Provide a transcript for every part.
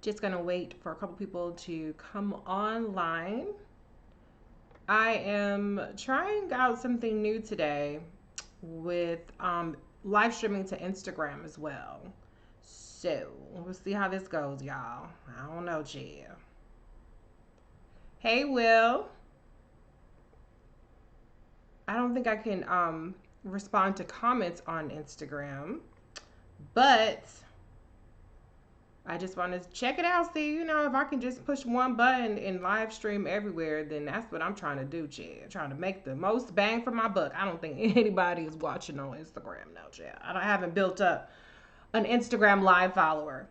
Just gonna wait for a couple people to come online. I am trying out something new today with live streaming to Instagram as well. So we'll see how this goes, y'all. I don't know, Jill. Hey, Will. I don't think I can respond to comments on Instagram, but I just want to check it out. See, if I can just push one button and live stream everywhere, then that's what I'm trying to do, Chad. Trying to make the most bang for my buck. I don't think anybody is watching on Instagram now, Chad. I haven't built up an Instagram live follower.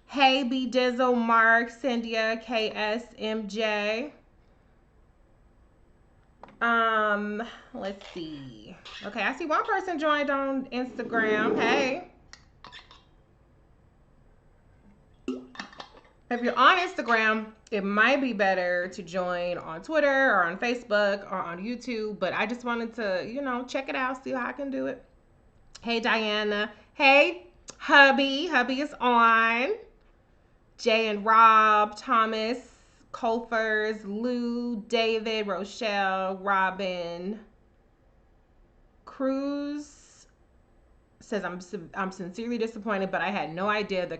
Hey, B Dizzle, Mark, Cynthia, KSMJ. Let's see. Okay, I see one person joined on Instagram. Hey. If you're on Instagram, it might be better to join on Twitter or on Facebook or on YouTube, but I just wanted to, check it out, see how I can do it. Hey, Diana. Hey, Hubby. Hubby is on. Jay and Rob, Thomas, Colfers, Lou, David, Rochelle, Robin, Cruz says I'm sincerely disappointed, but I had no idea the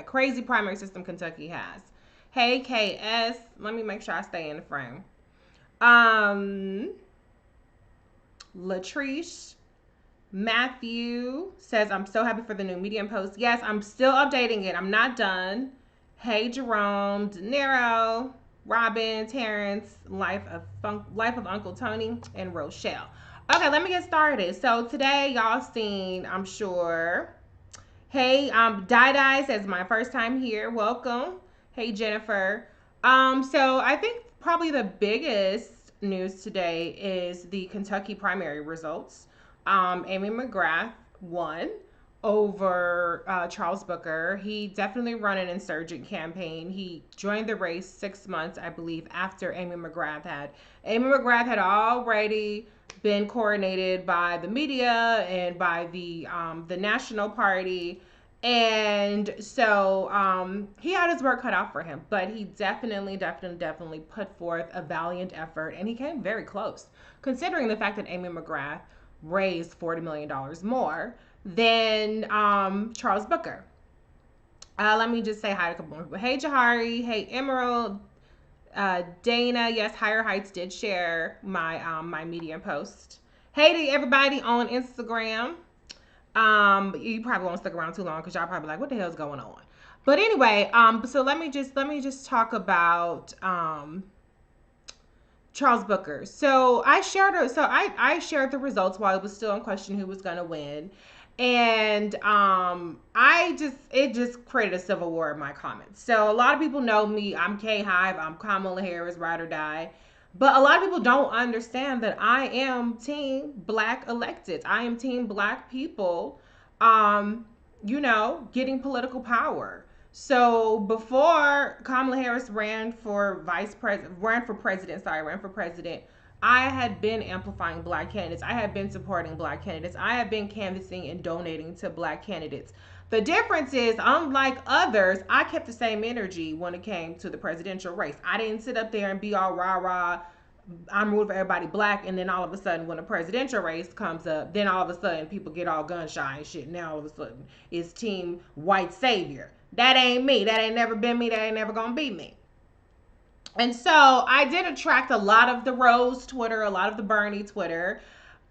crazy primary system Kentucky has. Hey, KS, let me make sure I stay in the frame. Latrice, Matthew says, I'm so happy for the new Medium post. Yes, I'm still updating it. I'm not done. Hey, Jerome, De Niro, Robin, Terrence, Life of Uncle Tony, and Rochelle. Okay, let me get started. So today, y'all seen, I'm sure. Hey, Dai says, my first time here. Welcome. Hey, Jennifer. So I think probably the biggest news today is the Kentucky primary results. Amy McGrath won over Charles Booker. He definitely run an insurgent campaign. He joined the race 6 months, I believe, after Amy McGrath had. Amy McGrath had already been coronated by the media and by the National Party. And so he had his work cut out for him, but he definitely put forth a valiant effort, and he came very close, considering the fact that Amy McGrath raised $40 million more than Charles Booker. Let me just say hi to a couple more people. Hey, Jahari. Hey, Emerald. Dana. Yes, Higher Heights did share my Medium post. Hey to everybody on Instagram. You probably won't stick around too long because y'all probably like, what the hell's going on? But anyway, so let me just talk about Charles Booker. So I shared the results while it was still in question who was gonna win. And it just created a civil war in my comments. So a lot of people know me. I'm K Hive. I'm Kamala Harris, ride or die. But a lot of people don't understand that I am team black elected. I am team black people, getting political power. So before Kamala Harris ran for president, I had been amplifying black candidates. I had been supporting black candidates. I had been canvassing and donating to black candidates. The difference is, unlike others, I kept the same energy when it came to the presidential race. I didn't sit up there and be all rah-rah, I'm rooting for everybody black, and then all of a sudden when a presidential race comes up, then all of a sudden people get all gun shy and shit. Now all of a sudden it's team white savior. That ain't me. That ain't never been me. That ain't never gonna be me. And so I did attract a lot of the Rose Twitter, a lot of the Bernie Twitter.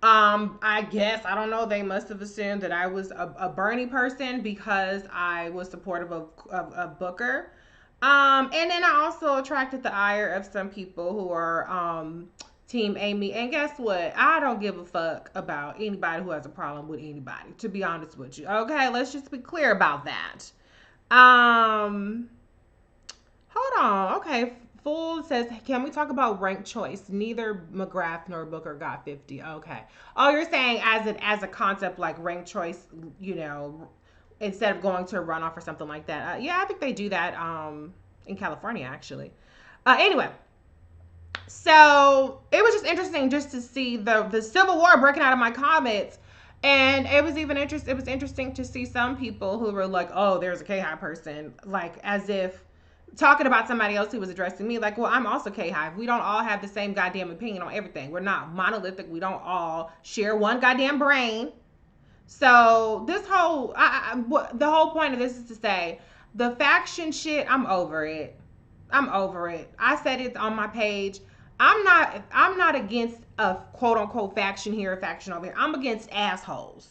I guess, I don't know, they must have assumed that I was a Bernie person because I was supportive of Booker. And then I also attracted the ire of some people who are Team Amy. And guess what? I don't give a fuck about anybody who has a problem with anybody, to be honest with you. Okay, let's just be clear about that. Hold on. Okay, Fool says, can we talk about ranked choice? Neither McGrath nor Booker got 50. Okay. Oh, you're saying as a concept like ranked choice, instead of going to a runoff or something like that. Yeah, I think they do that in California, actually. Anyway, so it was just interesting just to see the civil war breaking out of my comments. And it was even interesting. It was interesting to see some people who were like, "Oh, there's a K-Hive person," like as if talking about somebody else who was addressing me. Like, well, I'm also K-Hive. We don't all have the same goddamn opinion on everything. We're not monolithic. We don't all share one goddamn brain. So this whole, the whole point of this is to say, the faction shit. I'm over it. I'm over it. I said it on my page. I'm not against a quote unquote faction here, a faction over here. I'm against assholes.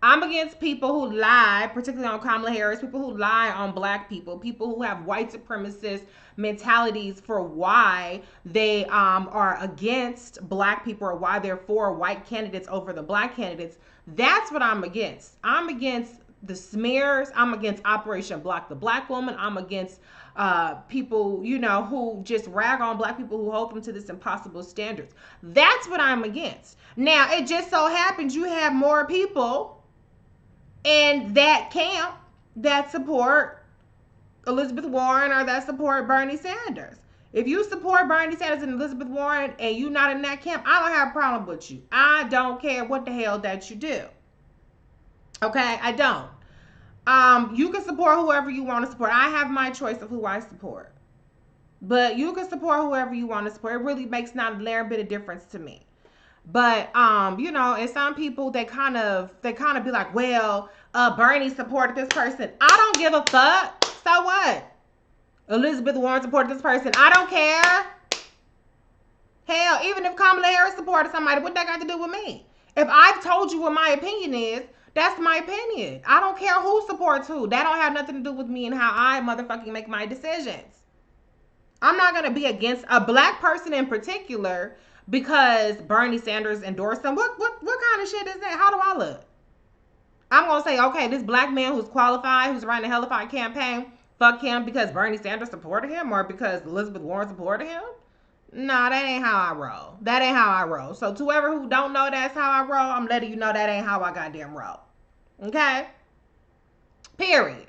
I'm against people who lie, particularly on Kamala Harris, people who lie on black people who have white supremacist mentalities for why they are against black people or why they're for white candidates over the black candidates. That's what I'm against. I'm against the smears. I'm against Operation Block the Black Woman. I'm against people, who just rag on black people who hold them to this impossible standards. That's what I'm against. Now, it just so happens you have more people in that camp that support Elizabeth Warren or that support Bernie Sanders. If you support Bernie Sanders and Elizabeth Warren and you're not in that camp, I don't have a problem with you. I don't care what the hell that you do. Okay, I don't. You can support whoever you want to support. I have my choice of who I support. But you can support whoever you want to support. It really makes not a little bit of difference to me. But and some people they kind of be like, well, Bernie supported this person. I don't give a fuck. So what? Elizabeth Warren supported this person. I don't care. Hell, even if Kamala Harris supported somebody, what that got to do with me? If I've told you what my opinion is, that's my opinion. I don't care who supports who. That don't have nothing to do with me and how I motherfucking make my decisions. I'm not going to be against a black person in particular because Bernie Sanders endorsed them. What kind of shit is that? How do I look? I'm going to say, okay, this black man who's qualified, who's running a hellified campaign, fuck him because Bernie Sanders supported him or because Elizabeth Warren supported him? Nah, that ain't how I roll. That ain't how I roll. So to whoever who don't know that's how I roll, I'm letting you know that ain't how I goddamn roll. Okay? Period.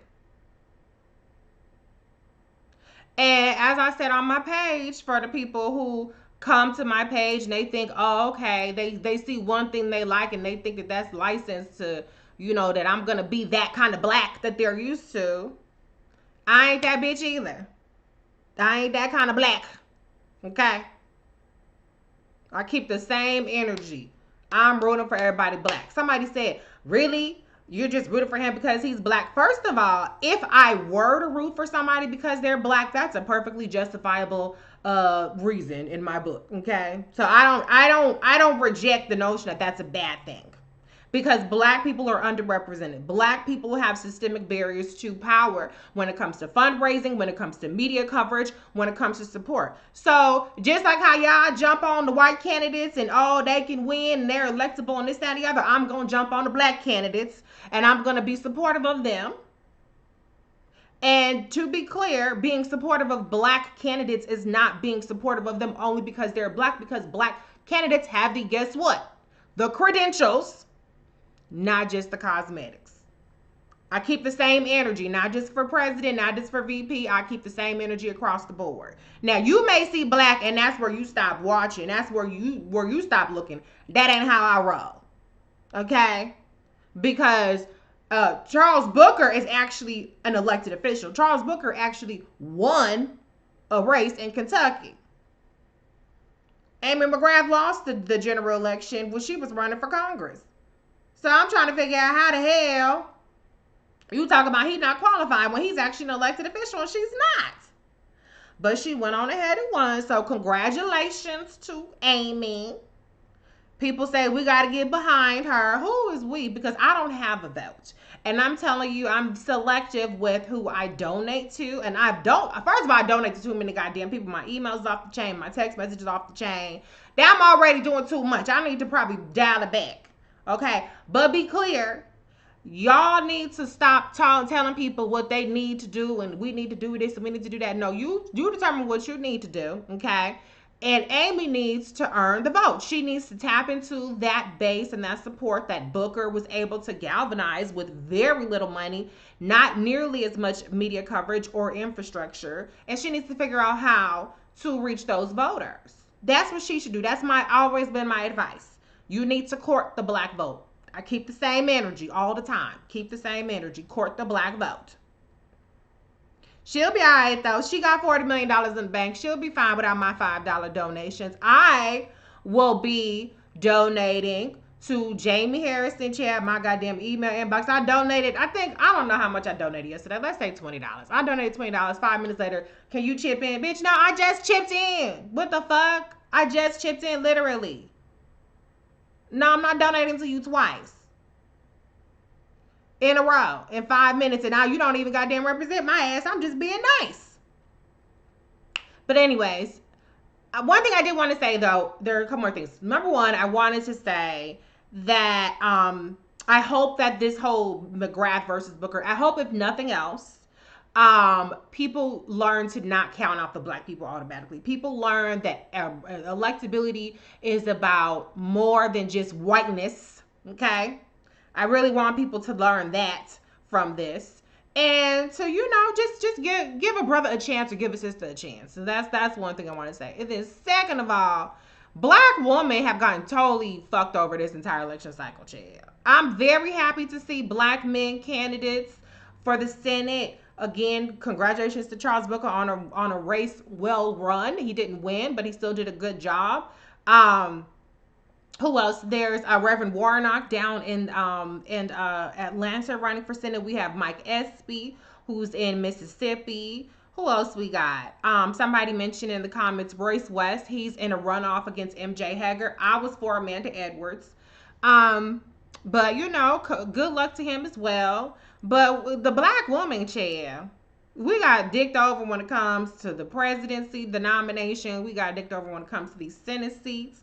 And as I said on my page, for the people who come to my page and they think, oh, okay, they see one thing they like and they think that that's licensed to, that I'm going to be that kind of black that they're used to. I ain't that bitch either. I ain't that kind of black. Okay? I keep the same energy. I'm rooting for everybody black. Somebody said, really? You're just rooting for him because he's black? First of all, if I were to root for somebody because they're black, that's a perfectly justifiable reason in my book. Okay? So I don't reject the notion that that's a bad thing. Because black people are underrepresented. Black people have systemic barriers to power when it comes to fundraising, when it comes to media coverage, when it comes to support. So just like how y'all jump on the white candidates and they can win and they're electable and this, that, and the other, I'm going to jump on the black candidates and I'm going to be supportive of them. And to be clear, being supportive of black candidates is not being supportive of them only because they're black, because black candidates have the, guess what? The credentials, not just the cosmetics. I keep the same energy, not just for president, not just for VP. I keep the same energy across the board. Now, you may see black and that's where you stop watching. That's where you stop looking. That ain't how I roll. Okay? Because Charles Booker is actually an elected official. Charles Booker actually won a race in Kentucky. Amy McGrath lost the general election when she was running for Congress. So I'm trying to figure out how the hell you talk about he's not qualified when he's actually an elected official and she's not. But she went on ahead and won. So congratulations to Amy. People say we got to get behind her. Who is we? Because I don't have a vote. And I'm telling you, I'm selective with who I donate to. And first of all, I donate to too many goddamn people. My emails off the chain. My text messages off the chain. I'm already doing too much. I need to probably dial it back. Okay, but be clear, y'all need to stop telling people what they need to do and we need to do this and we need to do that. No, you determine what you need to do, okay? And Amy needs to earn the vote. She needs to tap into that base and that support that Booker was able to galvanize with very little money, not nearly as much media coverage or infrastructure. And she needs to figure out how to reach those voters. That's what she should do. That's always been my advice. You need to court the black vote. I keep the same energy all the time. Keep the same energy. Court the black vote. She'll be all right, though. She got $40 million in the bank. She'll be fine without my $5 donations. I will be donating to Jamie Harrison, Chad, my goddamn email inbox. I donated, I don't know how much I donated yesterday. Let's say $20. I donated $20. 5 minutes later, can you chip in? Bitch, no, I just chipped in. What the fuck? I just chipped in, literally. No, I'm not donating to you twice in a row in 5 minutes, and now you don't even goddamn represent my ass. I'm just being nice. But anyways, one thing I did want to say, though, there are a couple more things. Number one, I wanted to say that I hope that this whole McGrath versus Booker, I hope if nothing else, people learn to not count out the black people automatically. People learn that electability is about more than just whiteness. Okay, I really want people to learn that from this, and to just give a brother a chance or give a sister a chance. So that's one thing I want to say. And then second of all, black women have gotten totally fucked over this entire election cycle, Chad. I'm very happy to see black men candidates for the Senate. Again, congratulations to Charles Booker on a race well run. He didn't win, but he still did a good job. Who else? There's Reverend Warnock down in Atlanta running for Senate. We have Mike Espy, who's in Mississippi. Who else we got? Somebody mentioned in the comments Royce West. He's in a runoff against MJ Hager. I was for Amanda Edwards. But good luck to him as well. But the black woman chair, we got dicked over when it comes to the presidency, the nomination. We got dicked over when it comes to these Senate seats.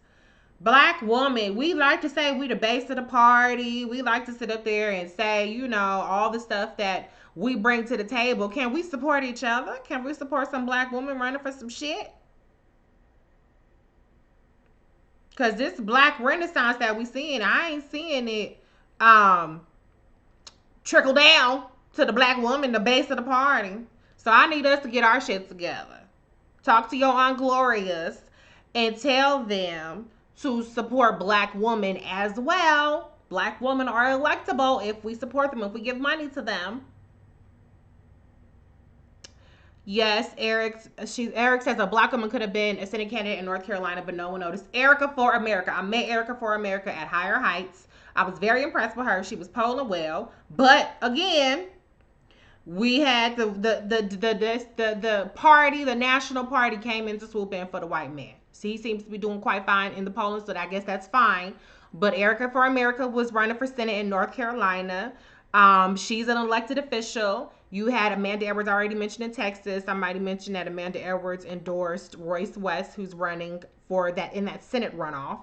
Black woman, we like to say we the base of the party. We like to sit up there and say, all the stuff that we bring to the table. Can we support each other? Can we support some black women running for some shit? Because this black renaissance that we seeing, I ain't seeing it trickle down to the black woman, the base of the party. So I need us to get our shit together. Talk to your Aunt Glorias and tell them to support black women as well. Black women are electable if we support them, if we give money to them. Yes, Eric says a black woman could have been a Senate candidate in North Carolina, but no one noticed. Erica for America. I met Erica for America at Higher Heights. I was very impressed with her. She was polling well. But again, we had the party, the national party came in to swoop in for the white man. So he seems to be doing quite fine in the polling, so I guess that's fine. But Erica for America was running for Senate in North Carolina. She's an elected official. You had Amanda Edwards already mentioned in Texas. Somebody mentioned that Amanda Edwards endorsed Royce West, who's running for that in that Senate runoff.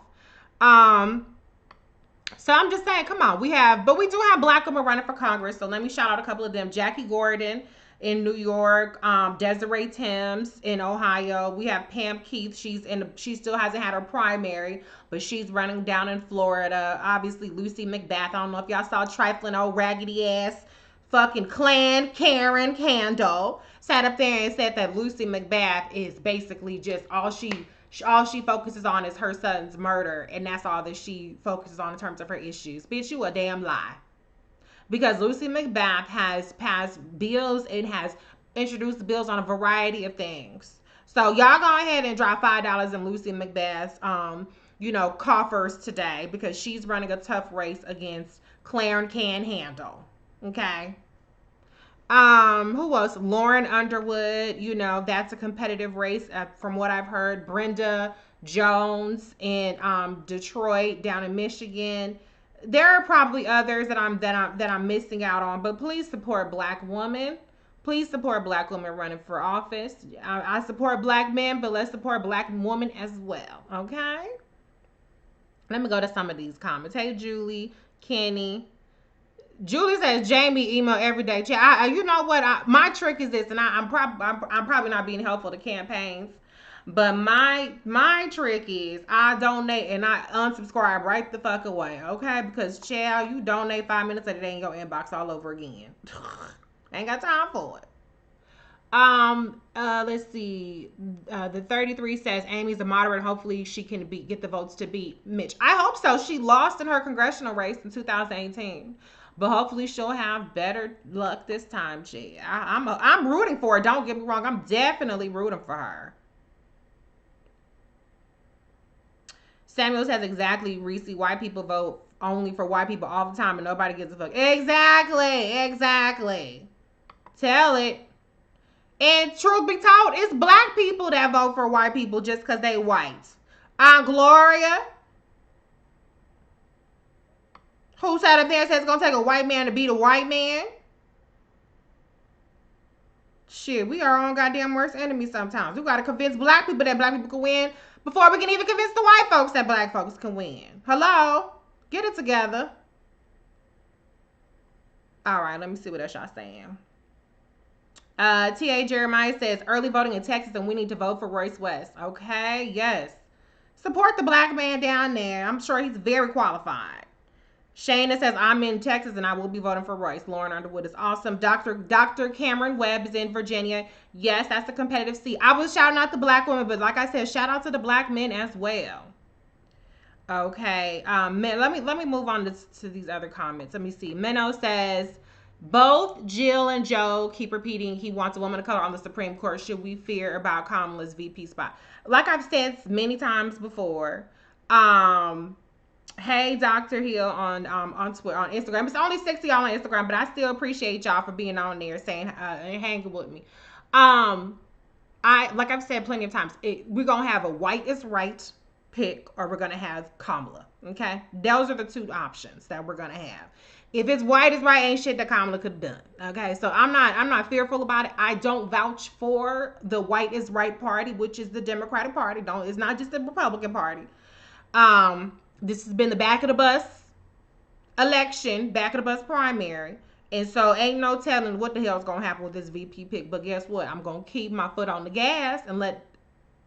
So I'm just saying, come on, we do have black women running for Congress. So let me shout out a couple of them. Jackie Gordon in New York, Desiree Timms in Ohio. We have Pam Keith. She still hasn't had her primary, but she's running down in Florida. Obviously, Lucy McGrath. I don't know if y'all saw trifling old raggedy ass fucking Karen Candle sat up there and said that Lucy McGrath is basically just all she focuses on is her son's murder, and that's all that she focuses on in terms of her issues. Bitch, you a damn lie. Because Lucy McGrath has passed bills and has introduced bills on a variety of things. So y'all go ahead and drop $5 in Lucy McGrath's coffers today, because she's running a tough race against Clarence Can Handle. Okay. Who else? Lauren Underwood, that's a competitive race from what I've heard. Brenda Jones in Detroit, down in Michigan. There are probably others that I'm missing out on, but please support black women. Please support black women running for office. I support black men, but let's support black women as well. Okay? Let me go to some of these comments. Hey, Julie, Kenny. Julie says Jamie email every day. You know what? My trick is this, and I'm probably not being helpful to campaigns, but my trick is I donate and I unsubscribe right the fuck away, okay? Because child, you donate 5 minutes and it ain't your inbox all over again. Ain't got time for it. Let's see. The 33 says Amy's a moderate. Hopefully, she can get the votes to beat Mitch. I hope so. She lost in her congressional race in 2018, but hopefully, she'll have better luck this time. I'm rooting for her. Don't get me wrong. I'm definitely rooting for her. Samuel says exactly. Reese, white people vote only for white people all the time, and nobody gives a fuck. Exactly. Tell it. And truth be told, it's black people that vote for white people just because they white. Aunt Gloria, who sat up there and says it's going to take a white man to beat a white man. Shit, we are our own goddamn worst enemy sometimes. We got to convince black people that black people can win before we can even convince the white folks that black folks can win. Hello? Get it together. All right, let me see what else y'all saying. T.A. Jeremiah says early voting in Texas and we need to vote for Royce West. Okay, yes. Support the black man down there. I'm sure he's very qualified. Shayna says I'm in Texas and I will be voting for Royce. Lauren Underwood is awesome. Dr. Cameron Webb is in Virginia. Yes, that's a competitive seat. I was shouting out the black women, but like I said, shout out to the black men as well. Okay, let me move on to these other comments. Let me see. Minnow says both Jill and Joe keep repeating he wants a woman of color on the Supreme Court. Should we fear about Kamala's VP spot? Like I've said many times before, hey Dr. Hill on Twitter, on Instagram. It's only 60 y'all on Instagram, but I still appreciate y'all for being on there saying and hanging with me. Like I've said plenty of times, we're gonna have a white is right pick or we're gonna have Kamala. Okay, those are the two options that we're gonna have. If it's white is right, ain't shit that Kamala could have done. Okay, so I'm not fearful about it. I don't vouch for the white is right party, which is the Democratic Party. It's not just the Republican Party. This has been the back of the bus election, back of the bus primary. And so ain't no telling what the hell's gonna happen with this VP pick. But guess what? I'm gonna keep my foot on the gas and let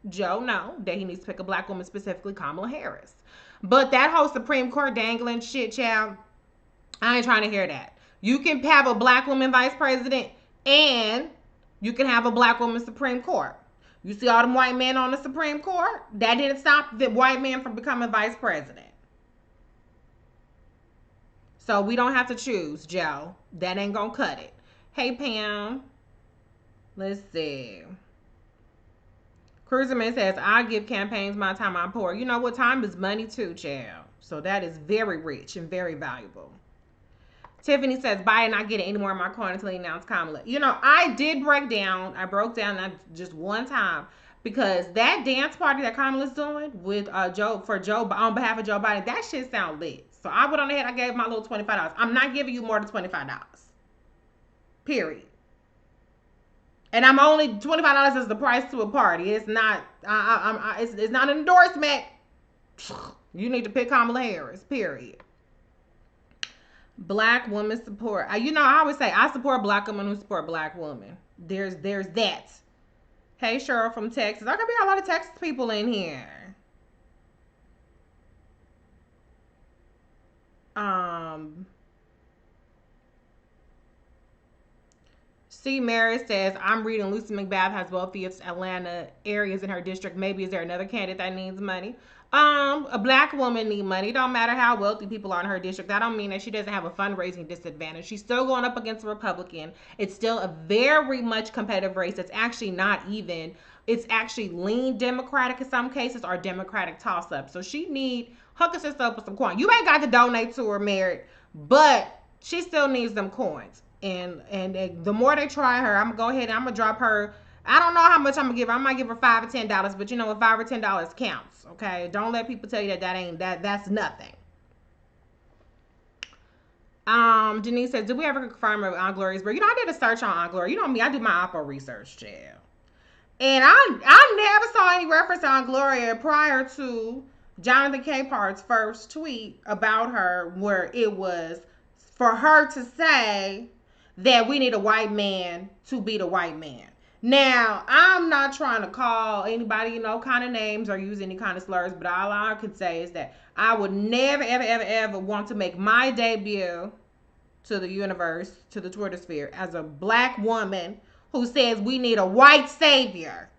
Joe know that he needs to pick a black woman, specifically Kamala Harris. But that whole Supreme Court dangling shit, child, I ain't trying to hear that. You can have a black woman vice president and you can have a black woman Supreme Court. You see all them white men on the Supreme Court? That didn't stop the white man from becoming vice president. So we don't have to choose, Joe. That ain't gonna cut it. Hey, Pam. Let's see. Cruiserman says, I give campaigns my time, I'm poor. You know what? Time is money too, child. So that is very rich and very valuable. Tiffany says, Biden not getting any more of my coin until he announced Kamala. You know, I broke down not just one time because that dance party that Kamala's doing with Joe on behalf of Joe Biden, that shit sound lit. So I went on ahead, I gave my little $25. I'm not giving you more than $25. Period. And I'm only $25 is the price to a party. It's not it's not an endorsement. You need to pick Kamala Harris. Period. Black woman support. I always say I support black women who support black women. There's that. Hey, Cheryl from Texas. There could be a lot of Texas people in here. C. Mary says, I'm reading Lucy McGrath has wealthiest Atlanta areas in her district. Maybe is there another candidate that needs money? A black woman need money. It don't matter how wealthy people are in her district. That don't mean that she doesn't have a fundraising disadvantage. She's still going up against a Republican. It's still a very much competitive race. It's actually not even. It's actually lean Democratic in some cases or Democratic toss-up. So she need hook us up with some coin. You ain't got to donate to her, Merritt, but she still needs them coins. And the more they try her, I'm gonna go ahead and I'm gonna drop her. I don't know how much I'm gonna give her. I might give her $5 or $10, but you know what, $5 or $10 counts. Okay, don't let people tell you that's nothing. Denise says, did we ever confirm Aunt Gloria's birth? You know, I did a search on Aunt Gloria. You know me, I do my Oppo research, child. And I never saw any reference to Aunt Gloria prior to Jonathan Capehart's first tweet about her, where it was for her to say that we need a white man to beat a white man. Now, I'm not trying to call anybody, kind of names or use any kind of slurs, but all I could say is that I would never, ever, ever, ever want to make my debut to the universe, to the Twitter sphere, as a black woman who says we need a white savior.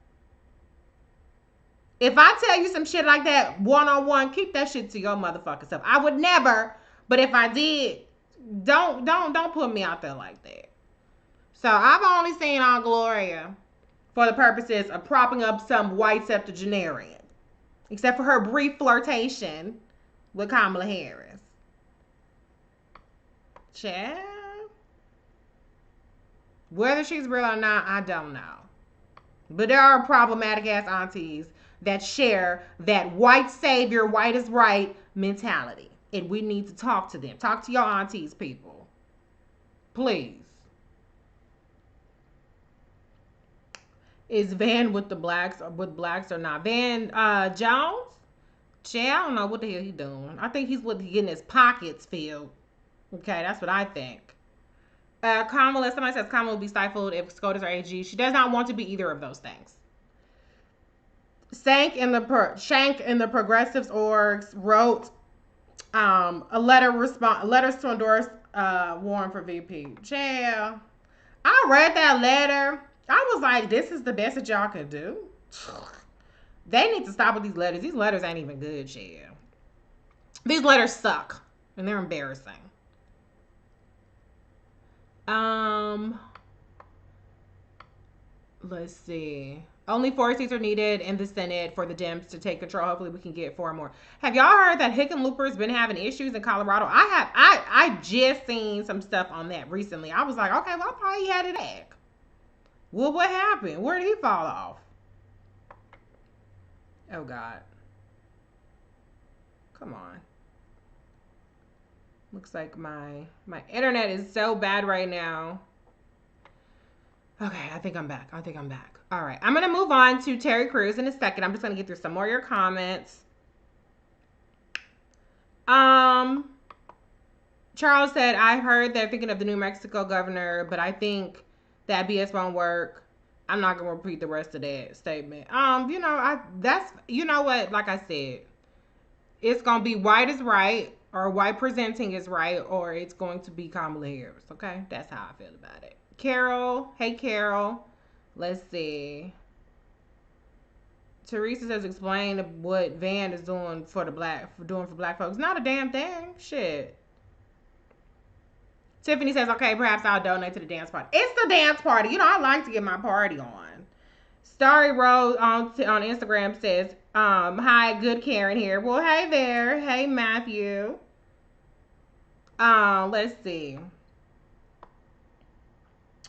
If I tell you some shit like that one-on-one, keep that shit to your motherfucking self. I would never, but if I did, don't put me out there like that. So I've only seen Aunt Gloria for the purposes of propping up some white septuagenarian, except for her brief flirtation with Kamala Harris. Child. Whether she's real or not, I don't know. But there are problematic ass aunties that share that white savior, white is right mentality. And we need to talk to them. Talk to your aunties, people. Please. Is Van with the blacks or with blacks or not? Van Jones? Jay, I don't know what the hell he doing. I think he's getting his pockets filled. Okay, that's what I think. Kamala, somebody says Kamala will be stifled if SCOTUS or AG. She does not want to be either of those things. Shank in the Progressives orgs wrote letters to endorse Warren for VP. Yeah, I read that letter. I was like, this is the best that y'all could do. They need to stop with these letters. These letters ain't even good, yeah. These letters suck and they're embarrassing. Let's see. Only 4 seats are needed in the Senate for the Dems to take control. Hopefully we can get 4 more. Have y'all heard that Hickenlooper's been having issues in Colorado? I just seen some stuff on that recently. I was like, okay, well, I probably had it back. Well, what happened? Where did he fall off? Oh, God. Come on. Looks like my internet is so bad right now. Okay, I think I'm back. All right, I'm going to move on to Terry Crews in a second. I'm just going to get through some more of your comments. Charles said, I heard they're thinking of the New Mexico governor, but I think that BS won't work. I'm not going to repeat the rest of that statement. You know what? Like I said, it's going to be white is right, or white presenting is right, or it's going to be Kamala Harris. Okay, that's how I feel about it. Carol, hey Carol. Let's see. Teresa says, explain what Van is doing for black folks. Not a damn thing. Shit. Tiffany says, okay, perhaps I'll donate to the dance party. It's the dance party. You know, I like to get my party on. Starry Rose on Instagram says, hi, good Karen here. Well, hey there. Hey, Matthew. Let's see.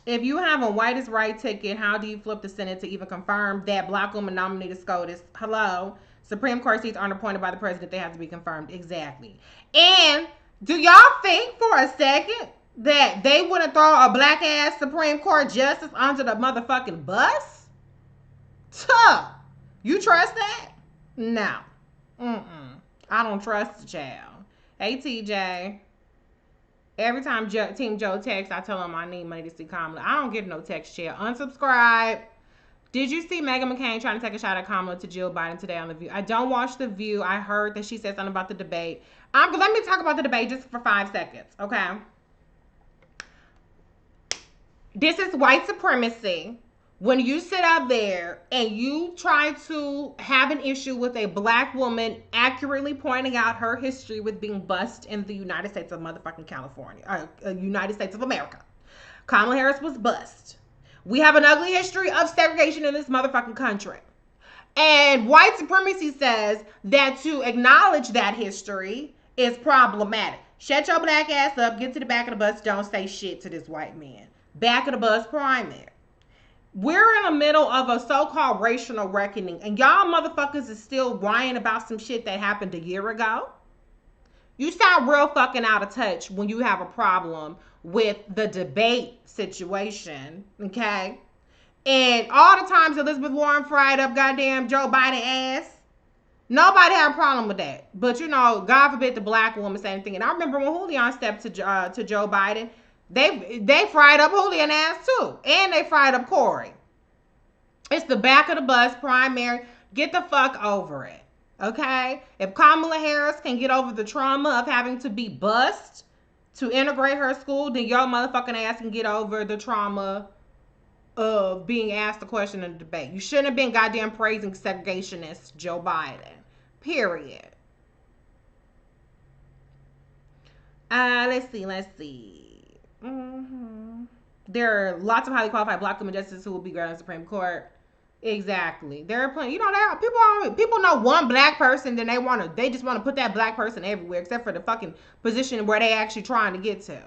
If you have a white is right ticket, how do you flip the Senate to even confirm that black woman nominated SCOTUS? Hello? Supreme Court seats aren't appointed by the president. They have to be confirmed. Exactly. And do y'all think for a second that they wouldn't throw a black ass Supreme Court justice under the motherfucking bus? Tuh. You trust that? No. I don't trust the child. Hey, TJ. Every time Team Joe texts, I tell him I need money to see Kamala. I don't get no text, chill. Unsubscribe. Did you see Meghan McCain trying to take a shot at Kamala to Jill Biden today on The View? I don't watch The View. I heard that she said something about the debate. Let me talk about the debate just for 5 seconds, okay? This is white supremacy. When you sit up there and you try to have an issue with a black woman accurately pointing out her history with being bussed in the United States of motherfucking California, United States of America. Kamala Harris was bussed. We have an ugly history of segregation in this motherfucking country. And white supremacy says that to acknowledge that history is problematic. Shut your black ass up, get to the back of the bus, don't say shit to this white man. Back of the bus primary. We're in the middle of a so-called racial reckoning, and y'all motherfuckers is still whining about some shit that happened a year ago. You sound real fucking out of touch when you have a problem with the debate situation, okay? And all the times Elizabeth Warren fried up goddamn Joe Biden ass, nobody had a problem with that. But, you know, God forbid the black woman say anything. And I remember when Julian stepped to Joe Biden, they fried up Julian ass too. And they fried up Corey. It's the back of the bus primary. Get the fuck over it. Okay? If Kamala Harris can get over the trauma of having to be bussed to integrate her school, then your motherfucking ass can get over the trauma of being asked a question in a debate. You shouldn't have been goddamn praising segregationist Joe Biden. Period. Let's see. There are lots of highly qualified black women justices who will be going to the Supreme Court. Exactly. There are plenty. You know, there are people know one black person, then they just want to put that black person everywhere, except for the fucking position where they actually trying to get to.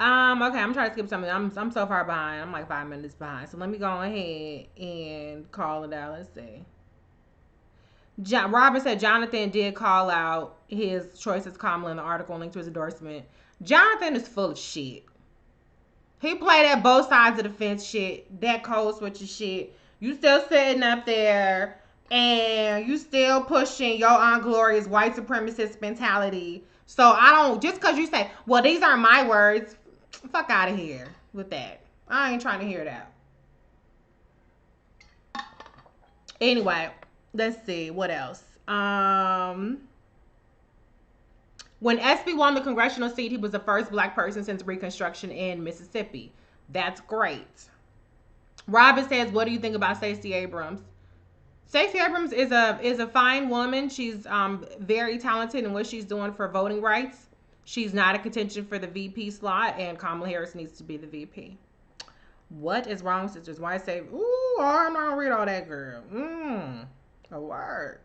Okay, I'm trying to skip something. I'm so far behind. I'm like 5 minutes behind. So let me go ahead and call it out. Let's see. Robert said Jonathan did call out his choice as Kamala in the article linked to his endorsement. Jonathan is full of shit. He played at both sides of the fence shit, that code switching shit. You still sitting up there and you still pushing your Aunt Gloria's white supremacist mentality. So I don't, just because you say, well, these aren't my words, fuck out of here with that. I ain't trying to hear that. Anyway, let's see what else. When SB won the congressional seat, he was the first black person since Reconstruction in Mississippi. That's great. Robin says, "What do you think about Stacey Abrams?" Stacey Abrams is a fine woman. She's very talented in what she's doing for voting rights. She's not a contention for the VP slot, and Kamala Harris needs to be the VP. What is wrong, sisters? Why say, ooh, I'm not gonna read all that, girl. A word.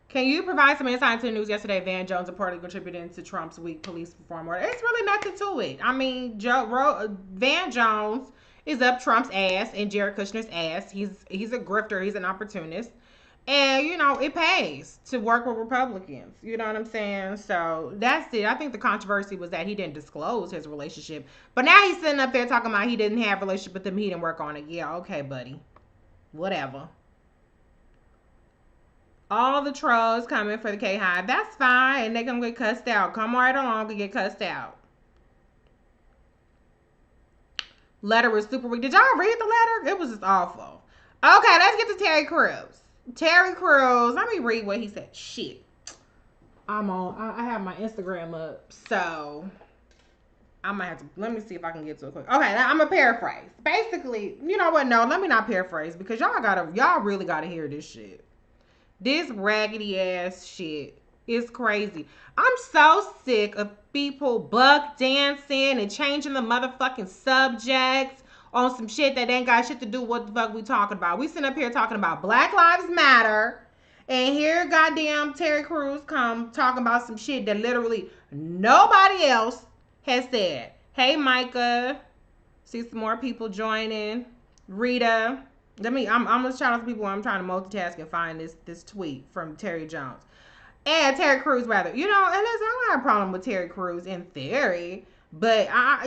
Can you provide some insight into the news yesterday? Van Jones reportedly contributing to Trump's weak police reform order. It's really nothing to it. I mean, Van Jones is up Trump's ass and Jared Kushner's ass. He's a grifter. He's an opportunist. And, you know, it pays to work with Republicans. You know what I'm saying? So that's it. I think the controversy was that he didn't disclose his relationship. But now he's sitting up there talking about he didn't have a relationship with them. He didn't work on it. Yeah, okay, buddy. Whatever. All the trolls coming for the K-Hive. That's fine. And they're going to get cussed out. Come right along and get cussed out. Letter was super weak. Did y'all read the letter? It was just awful. Okay, let's get to Terry Crews. Terry Crews. Let me read what he said. Shit. I have my Instagram up. So, I might have to, let me see if I can get to it quick. Okay, I'm going to paraphrase. Basically, you know what? No, let me not paraphrase because y'all really got to hear this shit. This raggedy ass shit is crazy. I'm so sick of people buck dancing and changing the motherfucking subjects on some shit that ain't got shit to do with what the fuck we talking about. We sitting up here talking about Black Lives Matter, and here goddamn Terry Crews come talking about some shit that literally nobody else has said. Hey Micah, see some more people joining. Rita. I'm gonna shout out to people. I'm trying to multitask and find this tweet from Terry Jones and Terry Crews rather. You know, and listen, I don't have a problem with Terry Crews in theory, but